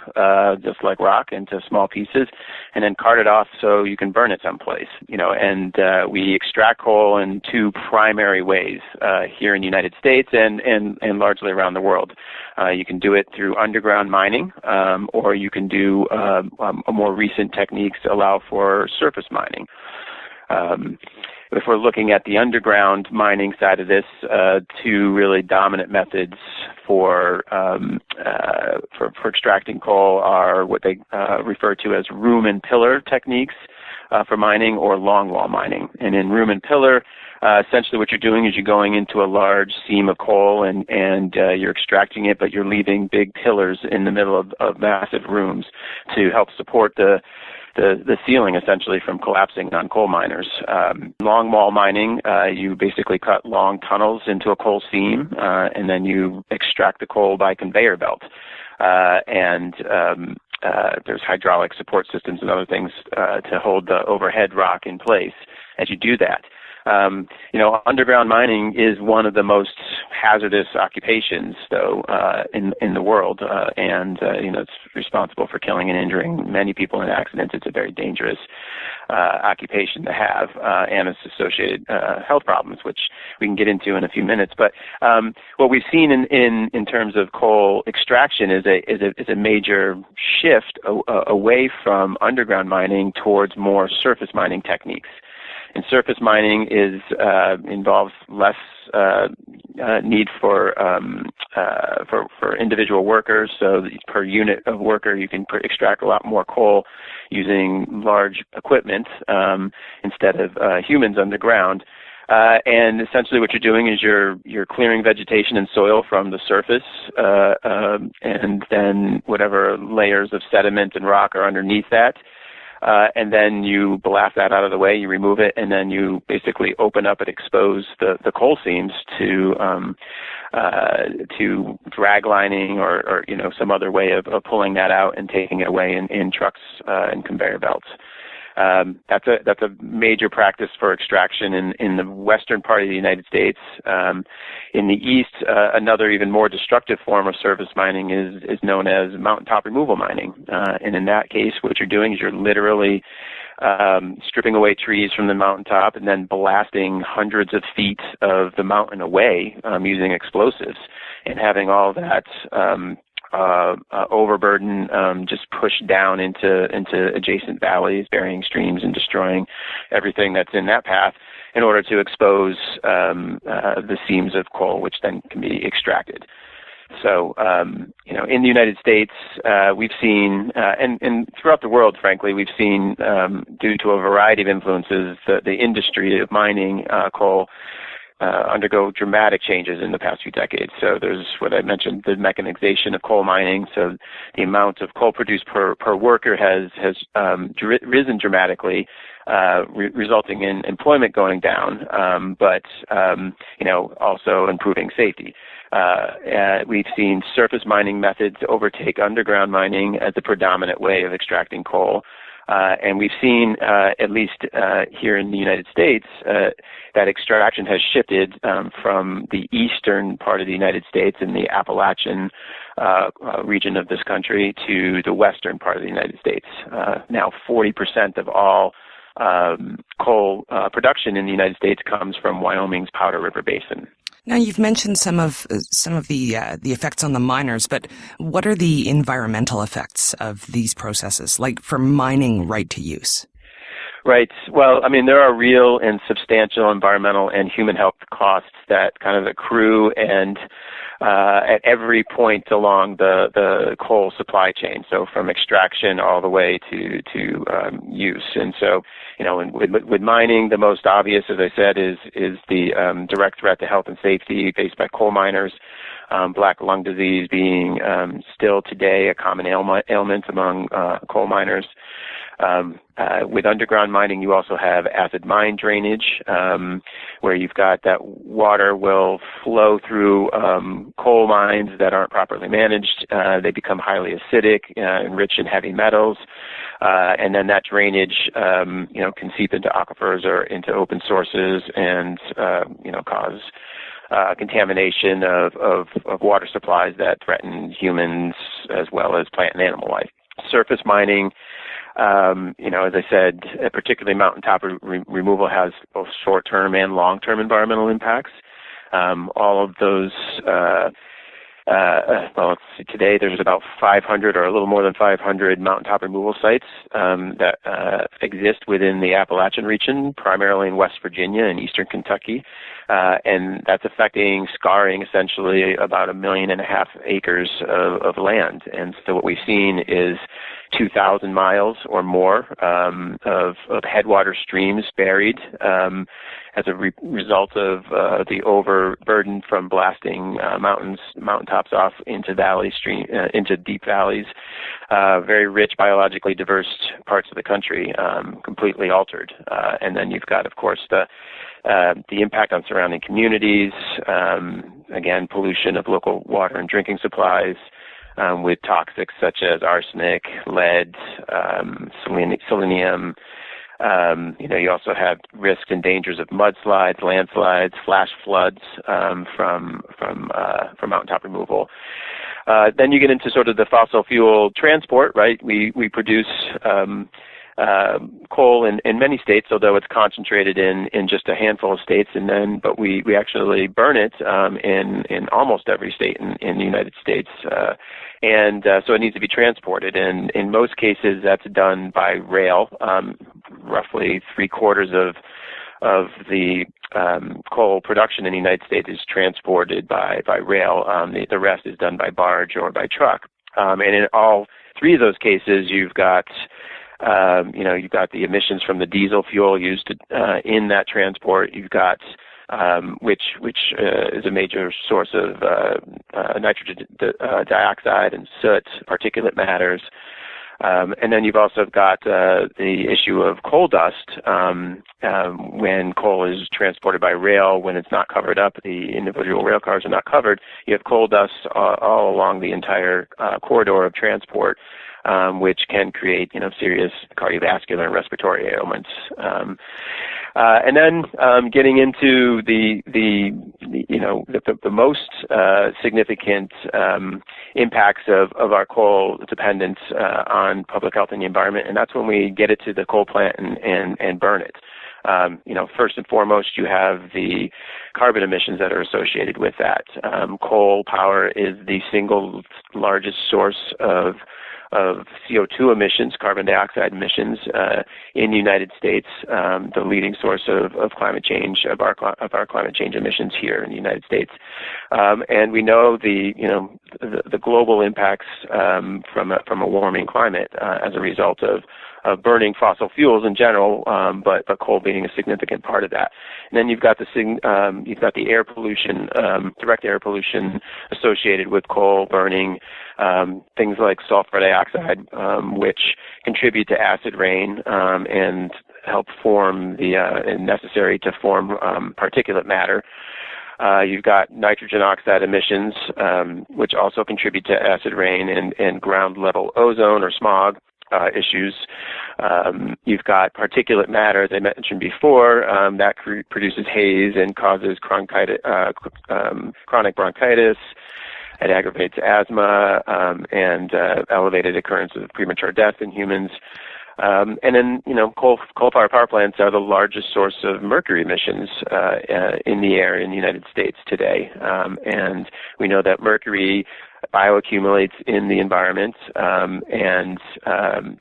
just like rock, into small pieces, and then cart it off so you can burn it someplace. And we extract coal in two primary ways here in the United States and largely around the world. You can do it through underground mining, or you can do more recent techniques allow for surface mining. If we're looking at the underground mining side of this, two really dominant methods for extracting coal are what they refer to as room and pillar techniques for mining, or longwall mining. And in room and pillar, essentially what you're doing is you're going into a large seam of coal and you're extracting it, but you're leaving big pillars in the middle of massive rooms to help support the ceiling, essentially, from collapsing on coal miners. Longwall mining, you basically cut long tunnels into a coal seam, and then you extract the coal by conveyor belt. There's hydraulic support systems and other things to hold the overhead rock in place as you do that. Underground mining is one of the most hazardous occupations, though, in the world, and it's responsible for killing and injuring many people in accidents. It's a very dangerous occupation to have, and it's associated health problems, which we can get into in a few minutes. But what we've seen in terms of coal extraction is a major shift away from underground mining towards more surface mining techniques. And surface mining involves less need for individual workers. So per unit of worker, you can extract a lot more coal using large equipment instead of humans underground. And essentially what you're doing is you're clearing vegetation and soil from the surface, and then whatever layers of sediment and rock are underneath that. And then you blast that out of the way, you remove it, and then you basically open up and expose the coal seams to drag lining or some other way of pulling that out and taking it away in trucks and conveyor belts. That's a major practice for extraction in the western part of the United States. In the east, another even more destructive form of surface mining is known as mountaintop removal mining. And in that case, what you're doing is you're literally stripping away trees from the mountaintop and then blasting hundreds of feet of the mountain away using explosives and having all that overburden just pushed down into adjacent valleys, burying streams and destroying everything that's in that path in order to expose the seams of coal, which then can be extracted. So, in the United States, we've seen, and throughout the world, frankly, we've seen, due to a variety of influences, the industry of mining coal undergo dramatic changes in the past few decades. So there's what I mentioned, the mechanization of coal mining. So the amount of coal produced per worker has risen dramatically, resulting in employment going down, but also improving safety. We've seen surface mining methods overtake underground mining as the predominant way of extracting coal. And we've seen, at least here in the United States, that extraction has shifted from the eastern part of the United States in the Appalachian region of this country to the western part of the United States. Now 40% of all coal production in the United States comes from Wyoming's Powder River Basin. Now, you've mentioned some of the effects on the miners, but what are the environmental effects of these processes, like for mining right to use? Right. Well, I mean, there are real and substantial environmental and human health costs that kind of accrue and at every point along the coal supply chain. So from extraction all the way to use. And so, with mining, the most obvious, as I said, is the direct threat to health and safety faced by coal miners. Black lung disease being still today a common ailment among coal miners. With underground mining, you also have acid mine drainage, where you've got that water will flow through coal mines that aren't properly managed. They become highly acidic, rich in heavy metals, and then that drainage, can seep into aquifers or into open sources and, cause contamination of water supplies that threaten humans as well as plant and animal life. Surface mining, as I said, particularly mountaintop removal has both short-term and long-term environmental impacts. All of those, let's see, today there's about 500 or a little more than 500 mountaintop removal sites that exist within the Appalachian region, primarily in West Virginia and eastern Kentucky. And that's scarring essentially about 1.5 million acres of land. And so what we've seen is 2,000 miles or more of headwater streams buried as a result of the overburden from blasting mountaintops off into into deep valleys. Very rich, biologically diverse parts of the country, completely altered. And then you've got, of course, the impact on surrounding communities, again, pollution of local water and drinking supplies, with toxics such as arsenic, lead, selenium. You also have risks and dangers of mudslides, landslides, flash floods from mountaintop removal. Then you get into sort of the fossil fuel transport, right? We produce coal in many states, although it's concentrated in just a handful of states, but we actually burn it in almost every state in the United States, so it needs to be transported, and in most cases that's done by rail. Roughly 3/4 of the coal production in the United States is transported by rail. The rest is done by barge or by truck. And in all three of those cases, you've got the emissions from the diesel fuel used in that transport. You've got which is a major source of nitrogen dioxide and soot, particulate matters. And then you've also got the issue of coal dust when coal is transported by rail. When it's not covered up, the individual rail cars are not covered. You have coal dust all along the entire corridor of transport, which can create serious cardiovascular and respiratory ailments. And then getting into the most significant impacts of our coal dependence on public health and the environment, and that's when we get it to the coal plant and burn it. First and foremost, you have the carbon emissions that are associated with that. Coal power is the single largest source of CO2 emissions, carbon dioxide emissions in the United States, the leading source of climate change, of our climate change emissions here in the United States. And we know the global impacts from a warming climate as a result of burning fossil fuels in general, but coal being a significant part of that. And then you've got the air pollution, direct air pollution associated with coal burning, things like sulfur dioxide, which contribute to acid rain and help form and necessary to form particulate matter. You've got nitrogen oxide emissions, which also contribute to acid rain and ground level ozone or smog issues. You've got particulate matter, as I mentioned before, that produces haze and causes chronic bronchitis. It aggravates asthma and elevated occurrence of premature death in humans. And then, coal-fired power plants are the largest source of mercury emissions in the air in the United States today. And we know that mercury bioaccumulates in the environment, and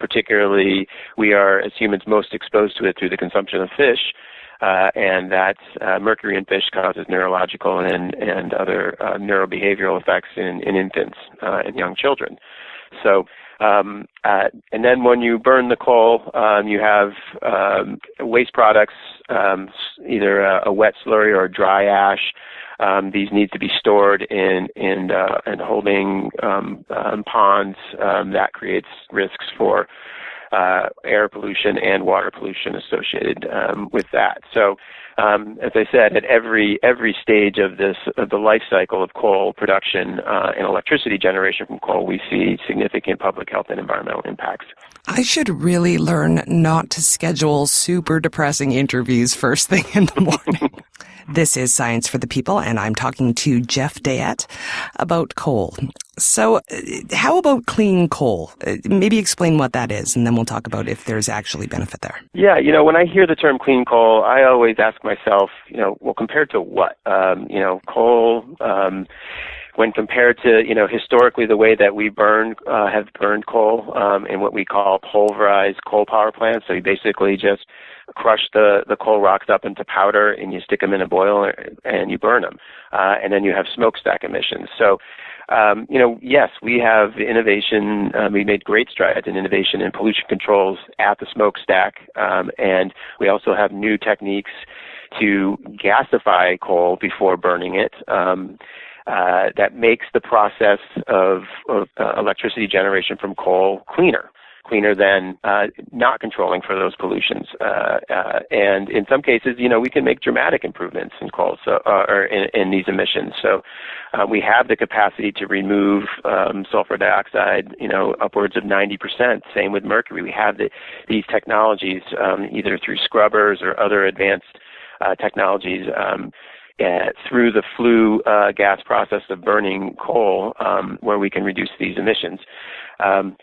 particularly we are, as humans, most exposed to it through the consumption of fish. And that mercury in fish causes neurological and other neurobehavioral effects in infants and young children. So, and then when you burn the coal, you have waste products, either a wet slurry or a dry ash. These need to be stored in holding ponds. That creates risks for air pollution and water pollution associated with that. So, as I said, at every stage of the life cycle of coal production and electricity generation from coal, we see significant public health and environmental impacts. I should really learn not to schedule super depressing interviews first thing in the morning. This is Science for the People, and I'm talking to Jeff Deyette about coal. So how about clean coal? Maybe explain what that is, and then we'll talk about if there's actually benefit there. Yeah, when I hear the term clean coal, I always ask myself, well, compared to what? Coal, when compared to, historically the way that we have burned coal in what we call pulverized coal power plants. So you basically just crush the coal rocks up into powder and you stick them in a boiler and you burn them. And then you have smokestack emissions. So, yes, we have innovation. We made great strides in innovation in pollution controls at the smokestack. And we also have new techniques to gasify coal before burning it. That makes the process of electricity generation from coal cleaner than not controlling for those pollutions. And in some cases, we can make dramatic improvements in coal, or in these emissions. So we have the capacity to remove sulfur dioxide, upwards of 90%. Same with mercury. We have these technologies either through scrubbers or other advanced technologies through the flue gas process of burning coal, where we can reduce these emissions.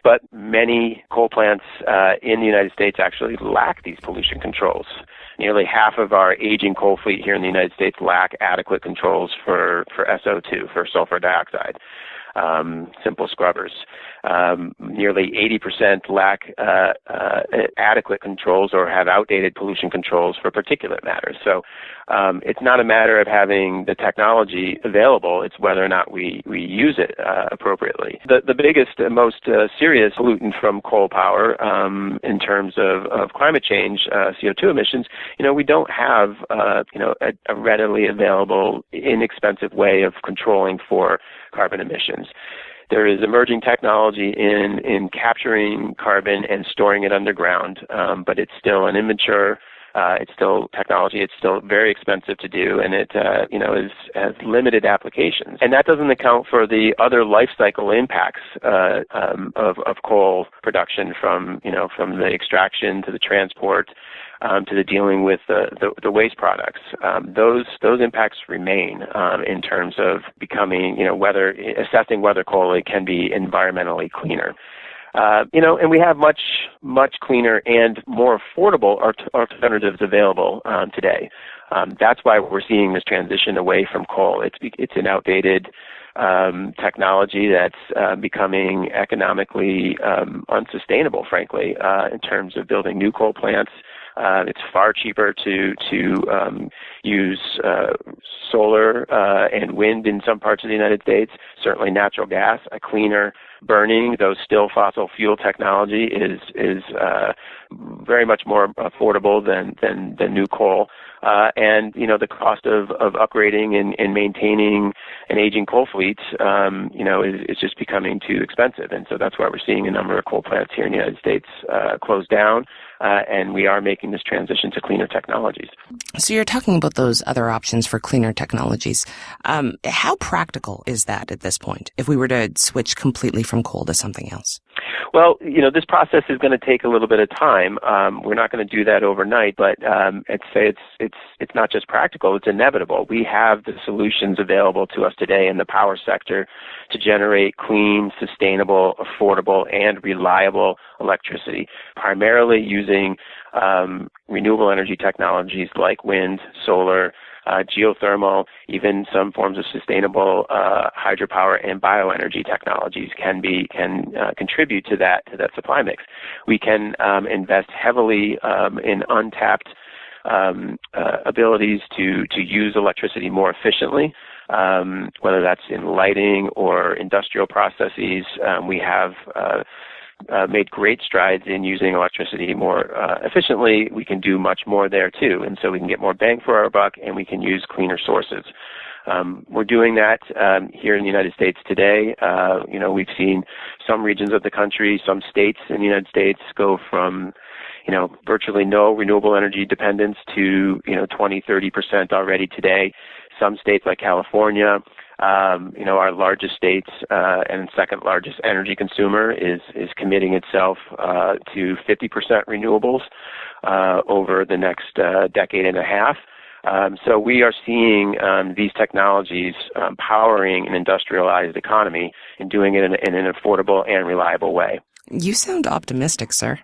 But many coal plants in the United States actually lack these pollution controls. Nearly half of our aging coal fleet here in the United States lack adequate controls for SO2, for sulfur dioxide. simple scrubbers. Nearly 80% lack adequate controls or have outdated pollution controls for particulate matter. So it's not a matter of having the technology available, it's whether or not we use it appropriately. The biggest and most serious pollutant from coal power in terms of climate change, CO2 emissions, we don't have a readily available, inexpensive way of controlling for carbon emissions. There is emerging technology in capturing carbon and storing it underground, but it's still an immature. It's still technology. It's still very expensive to do, and it has limited applications. And that doesn't account for the other life cycle impacts of coal production, from the extraction to the transport to the dealing with the waste products. Those impacts remain in terms of becoming assessing whether coal can be environmentally cleaner. And we have much cleaner and more affordable alternatives available today. That's why we're seeing this transition away from coal. It's an outdated technology that's becoming economically unsustainable, frankly, in terms of building new coal plants. It's far cheaper to use solar and wind in some parts of the United States. Certainly natural gas, a cleaner burning, though still fossil fuel technology, is very much more affordable than new coal. And the cost of upgrading and maintaining an aging coal fleet, is just becoming too expensive. And so that's why we're seeing a number of coal plants here in the United States close down. And we are making this transition to cleaner technologies. So you're talking about those other options for cleaner technologies. How practical is that at this point, if we were to switch completely from coal to something else? Well, this process is going to take a little bit of time. We're not going to do that overnight, but I'd say it's not just practical, it's inevitable. We have the solutions available to us today in the power sector to generate clean, sustainable, affordable, and reliable electricity, primarily using renewable energy technologies like wind, solar, geothermal, even some forms of sustainable hydropower and bioenergy technologies can contribute to that supply mix. We can invest heavily in untapped abilities to use electricity more efficiently, whether that's in lighting or industrial processes. We have made great strides in using electricity more efficiently. We can do much more there too, and so we can get more bang for our buck, and we can use cleaner sources. We're doing that here in the United States today. We've seen some regions of the country, some states in the United States go from virtually no renewable energy dependence to 20-30% already today. Some states like California, our largest states and second largest energy consumer is committing itself to 50% renewables over the next decade and a half. So we are seeing these technologies powering an industrialized economy and doing it in an affordable and reliable way. You sound optimistic, sir.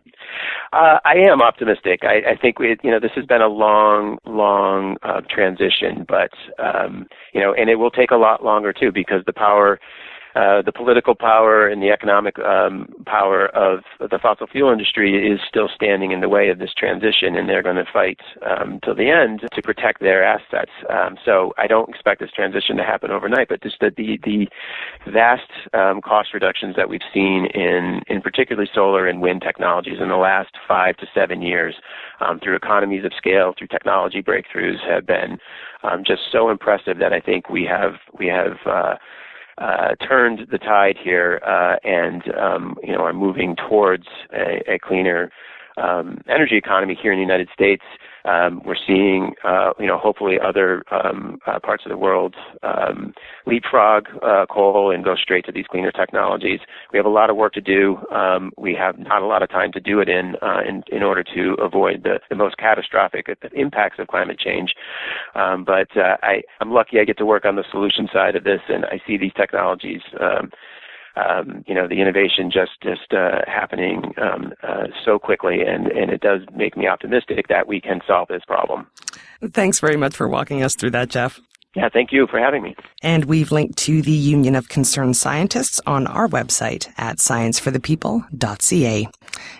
I am optimistic. I think this has been a long transition, but and it will take a lot longer too, because the political power and the economic power of the fossil fuel industry is still standing in the way of this transition, and they're going to fight till the end to protect their assets. So I don't expect this transition to happen overnight, but just the vast cost reductions that we've seen in particularly solar and wind technologies in the last 5 to 7 years through economies of scale, through technology breakthroughs, have been just so impressive that I think we have turned the tide here and are moving towards a cleaner energy economy here in the United States. We're seeing, hopefully other parts of the world leapfrog coal and go straight to these cleaner technologies. We have a lot of work to do. We have not a lot of time to do it in order to avoid the most catastrophic impacts of climate change. But I'm lucky I get to work on the solution side of this, and I see these technologies the innovation just happening so quickly, and it does make me optimistic that we can solve this problem. Thanks very much for walking us through that, Jeff. Yeah, thank you for having me. And we've linked to the Union of Concerned Scientists on our website at scienceforthepeople.ca.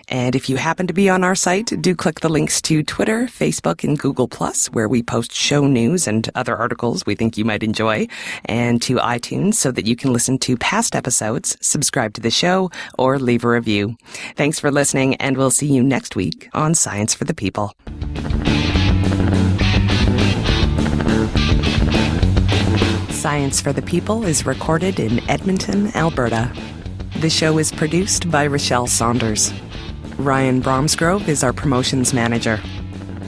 And if you happen to be on our site, do click the links to Twitter, Facebook, and Google+, where we post show news and other articles we think you might enjoy, and to iTunes so that you can listen to past episodes, subscribe to the show, or leave a review. Thanks for listening, and we'll see you next week on Science for the People. Science for the People is recorded in Edmonton, Alberta. The show is produced by Rochelle Saunders. Ryan Bromsgrove is our promotions manager.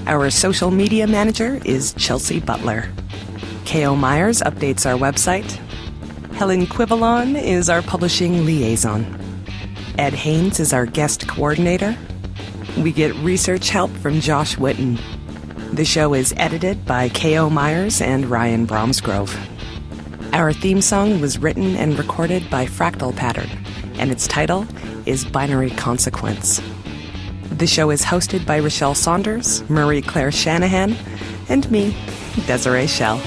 Our social media manager is Chelsea Butler. K.O. Myers updates our website. Helen Quivalon is our publishing liaison. Ed Haynes is our guest coordinator. We get research help from Josh Witten. The show is edited by K.O. Myers and Ryan Bromsgrove. Our theme song was written and recorded by Fractal Pattern, and its title is Binary Consequence. The show is hosted by Rochelle Saunders, Marie Claire Shanahan, and me, Desiree Schell.